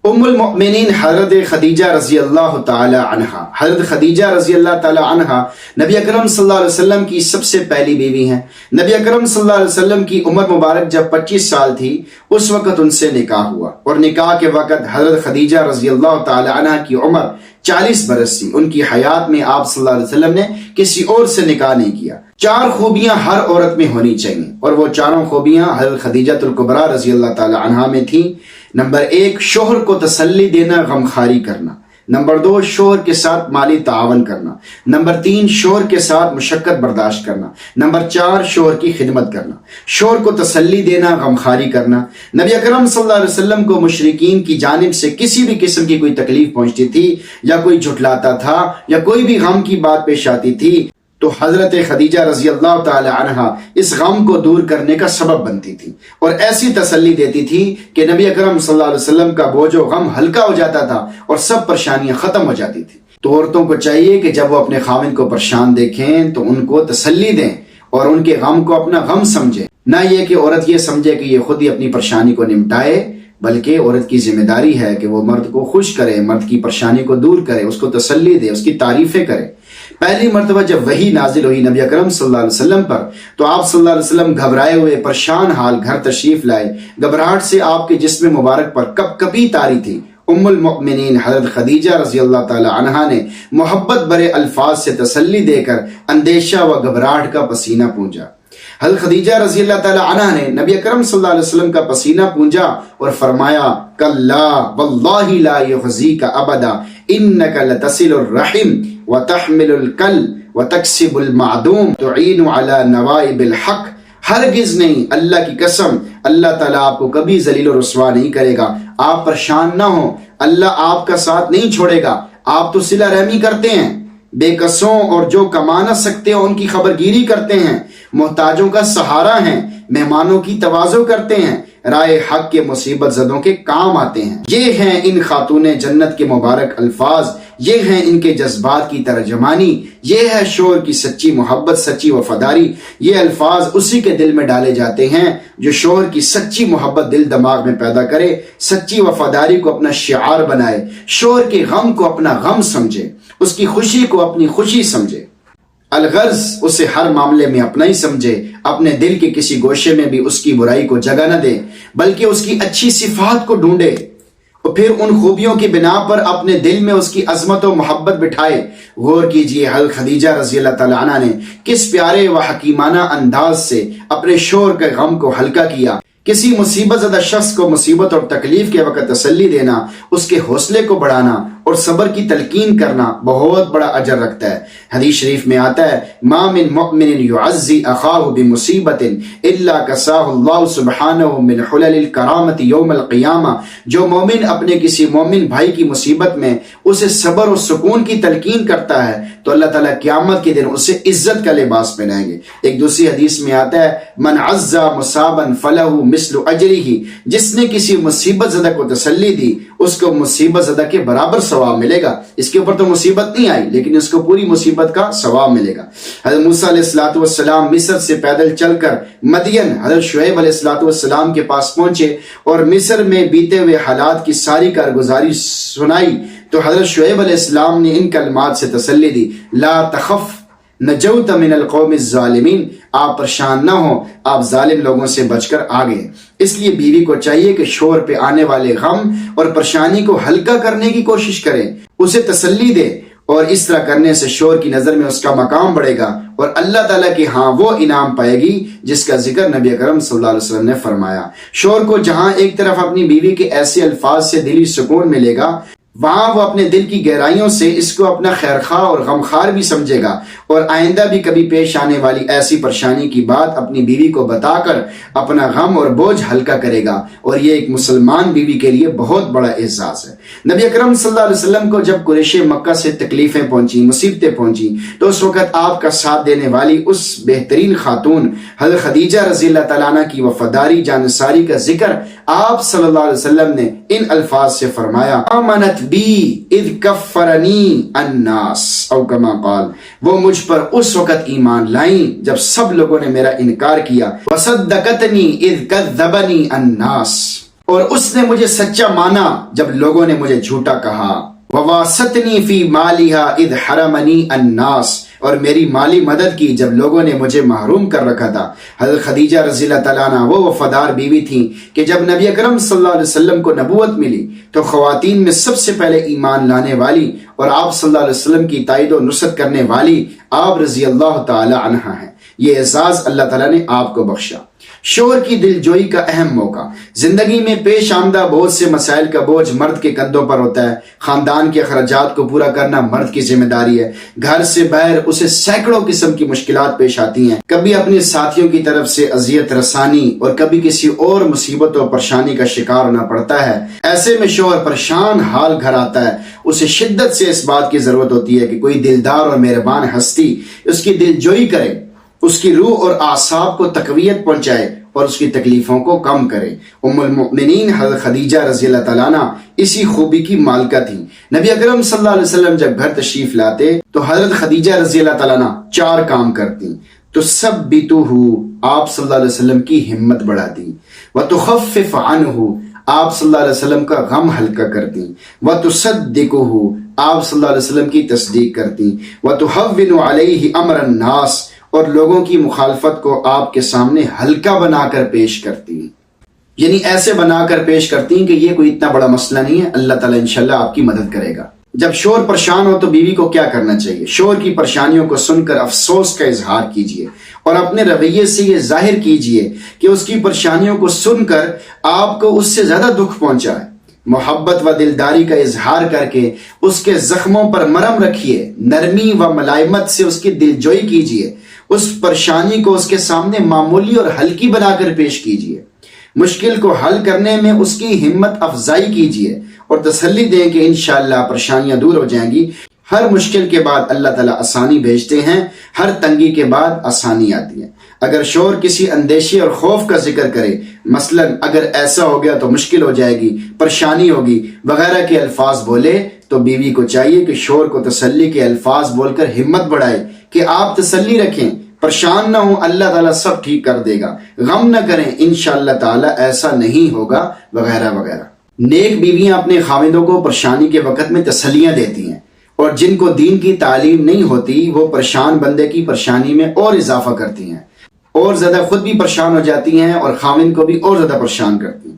ام المؤمنین حضرت خدیجہ رضی اللہ تعالی عنہا، حضرت خدیجہ رضی اللہ تعالی عنہا نبی اکرم صلی اللہ علیہ وسلم کی سب سے پہلی بیوی ہیں۔ نبی اکرم صلی اللہ علیہ وسلم کی عمر مبارک جب 25 سال تھی اس وقت ان سے نکاح ہوا، اور نکاح کے وقت حضرت خدیجہ رضی اللہ تعالی عنہا کی عمر 40 برس تھی۔ ان کی حیات میں آپ صلی اللہ علیہ وسلم نے کسی اور سے نکاح نہیں کیا۔ 4 خوبیاں ہر عورت میں ہونی چاہیے، اور وہ چاروں خوبیاں حضرت خدیجہ الکبریٰ رضی اللہ تعالی عنہا میں تھیں۔ نمبر 1، شوہر کو تسلی دینا، غمخواری کرنا۔ نمبر 2، شوہر کے ساتھ مالی تعاون کرنا۔ نمبر 3، شوہر کے ساتھ مشقت برداشت کرنا۔ نمبر 4، شوہر کی خدمت کرنا۔ شوہر کو تسلی دینا، غمخواری کرنا۔ نبی اکرم صلی اللہ علیہ وسلم کو مشرکین کی جانب سے کسی بھی قسم کی کوئی تکلیف پہنچتی تھی، یا کوئی جھٹلاتا تھا، یا کوئی بھی غم کی بات پیش آتی تھی، تو حضرت خدیجہ رضی اللہ تعالی عنہا اس غم کو دور کرنے کا سبب بنتی تھی، اور ایسی تسلی دیتی تھی کہ نبی اکرم صلی اللہ علیہ وسلم کا بوجھ و غم ہلکا ہو جاتا تھا اور سب پریشانیاں ختم ہو جاتی تھی۔ تو عورتوں کو چاہیے کہ جب وہ اپنے خاوند کو پریشان دیکھیں تو ان کو تسلی دیں اور ان کے غم کو اپنا غم سمجھیں، نہ یہ کہ عورت یہ سمجھے کہ یہ خود ہی اپنی پریشانی کو نمٹائے، بلکہ عورت کی ذمہ داری ہے کہ وہ مرد کو خوش کرے، مرد کی پریشانی کو دور کرے، اس کو تسلی دے، اس کی تعریفیں کرے۔ پہلی مرتبہ جب وحی نازل ہوئی نبی اکرم صلی اللہ علیہ وسلم پر، تو آپ صلی اللہ علیہ وسلم گھبرائے ہوئے پریشان حال گھر تشریف لائے۔ گھبراہٹ سے آپ کے جسم مبارک پر کپ کپی طاری تھی۔ ام المؤمنین حضرت خدیجہ رضی اللہ تعالی عنہا نے محبت بھرے الفاظ سے تسلی دے کر اندیشہ و گھبراہٹ کا پسینہ پونجا۔ حضرت خدیجہ رضی اللہ تعالی عنہا نے نبی اکرم صلی اللہ علیہ وسلم کا پسینہ پونجا اور فرمایا، کلا واللہ لا یخزیک ابدا انک لتصل الرحم وتحمل الکل وتکسب المعدوم تعین علی نوائب الحق۔ ہرگز نہیں، اللہ کی قسم، اللہ تعالیٰ آپ کو کبھی ذلیل و رسوا نہیں کرے گا۔ آپ پریشان نہ ہوں، اللہ آپ کا ساتھ نہیں چھوڑے گا۔ آپ تو صلہ رحمی کرتے ہیں، بے قصوں اور جو کما نہ سکتے ہیں ان کی خبرگیری کرتے ہیں، محتاجوں کا سہارا ہیں، مہمانوں کی تواضع کرتے ہیں، رائے حق کے مصیبت زدوں کے کام آتے ہیں۔ یہ ہیں ان خاتون جنت کے مبارک الفاظ، یہ ہیں ان کے جذبات کی ترجمانی، یہ ہے شوہر کی سچی محبت، سچی وفاداری۔ یہ الفاظ اسی کے دل میں ڈالے جاتے ہیں جو شوہر کی سچی محبت دل دماغ میں پیدا کرے، سچی وفاداری کو اپنا شعار بنائے، شوہر کے غم کو اپنا غم سمجھے، اس کی خوشی کو اپنی خوشی سمجھے، الغرض اسے ہر معاملے میں اپنا ہی سمجھے، اپنے دل کے کسی گوشے میں بھی اس کی برائی کو جگہ نہ دے، بلکہ اس کی اچھی صفات کو ڈھونڈے اور پھر ان خوبیوں کی بنا پر اپنے دل میں اس کی عظمت و محبت بٹھائے۔ غور کیجئے حضرت خدیجہ رضی اللہ تعالی عنہا نے کس پیارے و حکیمانہ انداز سے اپنے شوہر کے غم کو ہلکا کیا۔ کسی مصیبت زدہ شخص کو مصیبت اور تکلیف کے وقت تسلی دینا، اس کے حوصلے کو بڑھانا اور صبر کی تلقین کرنا بہت بڑا اجر رکھتا ہے۔ حدیث شریف میں آتا ہے، ما من مؤمن یعزی اخاہ بمصیبت الا کساہ اللہ سبحانہ من حلل الکرامت یوم القیامہ۔ جو مومن اپنے کسی مومن بھائی کی مصیبت میں اسے صبر و سکون کی تلقین کرتا ہے تو اللہ تعالیٰ قیامت کے دن اسے عزت کا لباس پہنائیں گے۔ ایک دوسری حدیث میں آتا ہے، من عزا مصابا فلہ مثل اجرہ۔ جس نے کسی مصیبت زدہ کو تسلی دی اس کو مصیبت زدہ کے برابر ثواب ملے گا۔ اس کے اوپر تو مصیبت نہیں آئی لیکن اس کو پوری مصیبت کا ثواب ملے گا۔ حضرت موسیٰ علیہ السلام مصر سے پیدل چل کر مدین حضرت شعیب علیہ السلام کے پاس پہنچے اور مصر میں بیتے ہوئے حالات کی ساری کارگزاری سنائی تو حضرت شعیب علیہ السلام نے ان کلمات سے تسلی دی، لا تخف نجوت من القوم الظالمین۔ آپ پریشان نہ ہوں، آپ ظالم لوگوں سے بچ کر آگے۔ اس لیے بیوی کو چاہیے کہ شوہر پہ آنے والے غم اور پریشانی کو ہلکا کرنے کی کوشش کرے، اسے تسلی دے، اور اس طرح کرنے سے شوہر کی نظر میں اس کا مقام بڑھے گا اور اللہ تعالیٰ کے ہاں وہ انعام پائے گی جس کا ذکر نبی اکرم صلی اللہ علیہ وسلم نے فرمایا۔ شوہر کو جہاں ایک طرف اپنی بیوی کے ایسے الفاظ سے دلی سکون ملے گا، وہاں وہ اپنے دل کی گہرائیوں سے اس کو اپنا خیرخواہ اور غمخوار بھی سمجھے گا اور آئندہ بھی کبھی پیش آنے والی ایسی پریشانی کی بات اپنی بیوی کو بتا کر اپنا غم اور بوجھ ہلکا کرے گا، اور یہ ایک مسلمان بیوی کے لیے بہت بڑا اعزاز ہے۔ نبی اکرم صلی اللہ علیہ وسلم کو جب قریش مکہ سے تکلیفیں پہنچی، مصیبتیں پہنچی، تو اس وقت آپ کا ساتھ دینے والی اس بہترین خاتون حضرت خدیجہ رضی اللہ تعالیٰ عنہ کی وفاداری جانساری کا ذکر آپ صلی اللہ علیہ وسلم نے ان الفاظ سے فرمایا، آمنت بی اذ کفرنی الناس، او کما قال، وہ مجھ پر اس وقت ایمان لائیں جب سب لوگوں نے میرا انکار کیا، وصدقتنی اذ کذبنی الناس، اور اس نے مجھے سچا مانا جب لوگوں نے مجھے جھوٹا کہا۔ وَوَاسَطْنِي فِي مَالِهَا اِذْ حَرَمَنِي النَّاسِ، اور میری مالی مدد کی جب لوگوں نے مجھے محروم کر رکھا تھا۔ حضرت خدیجہ رضی اللہ تعالیٰ عنہ وہ وفادار بیوی تھیں کہ جب نبی اکرم صلی اللہ علیہ وسلم کو نبوت ملی تو خواتین میں سب سے پہلے ایمان لانے والی اور آپ صلی اللہ علیہ وسلم کی تائید و نصرت کرنے والی آپ رضی اللہ تعالیٰ عنہ ہیں۔ یہ اعزاز اللہ تعالیٰ نے آپ کو بخشا۔ شوہر کی دل جوئی کا اہم موقع۔ زندگی میں پیش آمدہ بہت سے مسائل کا بوجھ مرد کے کندھوں پر ہوتا ہے۔ خاندان کے اخراجات کو پورا کرنا مرد کی ذمہ داری ہے۔ گھر سے باہر اسے سینکڑوں قسم کی مشکلات پیش آتی ہیں، کبھی اپنے ساتھیوں کی طرف سے اذیت رسانی اور کبھی کسی اور مصیبت اور پریشانی کا شکار ہونا پڑتا ہے۔ ایسے میں شوہر پریشان حال گھر آتا ہے، اسے شدت سے اس بات کی ضرورت ہوتی ہے کہ کوئی دلدار اور مہربان ہستی اس کی دل جوئی کرے، اس کی روح اور اعصاب کو تقویت پہنچائے اور اس کی تکلیفوں کو کم کرے۔ ام المؤمنین حضرت خدیجہ رضی اللہ تعالیٰ عنہ اسی خوبی کی مالکہ تھیں۔ نبی اکرم صلی اللہ علیہ وسلم جب گھر تشریف لاتے تو حضرت خدیجہ رضی اللہ تعالیٰ عنہ 4 کام کرتی۔ تو ثبتہ، آپ صلی اللہ علیہ وسلم کی ہمت بڑھاتی۔ وتخفف عنہ، آپ صلی اللہ علیہ وسلم کا غم ہلکا کرتی۔ وتصدقہ، آپ صلی اللہ علیہ وسلم کی تصدیق کرتی۔ وتہون علیہ امر الناس، اور لوگوں کی مخالفت کو آپ کے سامنے ہلکا بنا کر پیش کرتی، یعنی ایسے بنا کر پیش کرتی کہ یہ کوئی اتنا بڑا مسئلہ نہیں ہے، اللہ تعالیٰ انشاءاللہ آپ کی مدد کرے گا۔ جب شوہر پریشان ہو تو بیوی کو کیا کرنا چاہیے؟ شوہر کی پریشانیوں کو سن کر افسوس کا اظہار کیجیے اور اپنے رویے سے یہ ظاہر کیجیے کہ اس کی پریشانیوں کو سن کر آپ کو اس سے زیادہ دکھ پہنچا ہے۔ محبت و دلداری کا اظہار کر کے اس کے زخموں پر مرہم رکھیے، نرمی و ملائمت سے اس کی دلجوئی کیجیے، اس پریشانی کو اس کے سامنے معمولی اور ہلکی بنا کر پیش کیجیے، مشکل کو حل کرنے میں اس کی ہمت افزائی کیجیے اور تسلی دیں کہ انشاءاللہ پریشانیاں دور ہو جائیں گی۔ ہر مشکل کے بعد اللہ تعالیٰ آسانی بھیجتے ہیں، ہر تنگی کے بعد آسانی آتی ہے۔ اگر شوہر کسی اندیشے اور خوف کا ذکر کرے، مثلا اگر ایسا ہو گیا تو مشکل ہو جائے گی، پریشانی ہوگی وغیرہ کے الفاظ بولے تو بیوی کو چاہیے کہ شوہر کو تسلی کے الفاظ بول کر ہمت بڑھائے کہ آپ تسلی رکھیں، پریشان نہ ہوں، اللہ تعالیٰ سب ٹھیک کر دے گا، غم نہ کریں، انشاءاللہ تعالیٰ ایسا نہیں ہوگا وغیرہ وغیرہ۔ نیک بیویاں اپنے خاوندوں کو پریشانی کے وقت میں تسلیاں دیتی ہیں، اور جن کو دین کی تعلیم نہیں ہوتی وہ پریشان بندے کی پریشانی میں اور اضافہ کرتی ہیں، اور زیادہ خود بھی پریشان ہو جاتی ہیں اور خاوند کو بھی اور زیادہ پریشان کرتی ہیں۔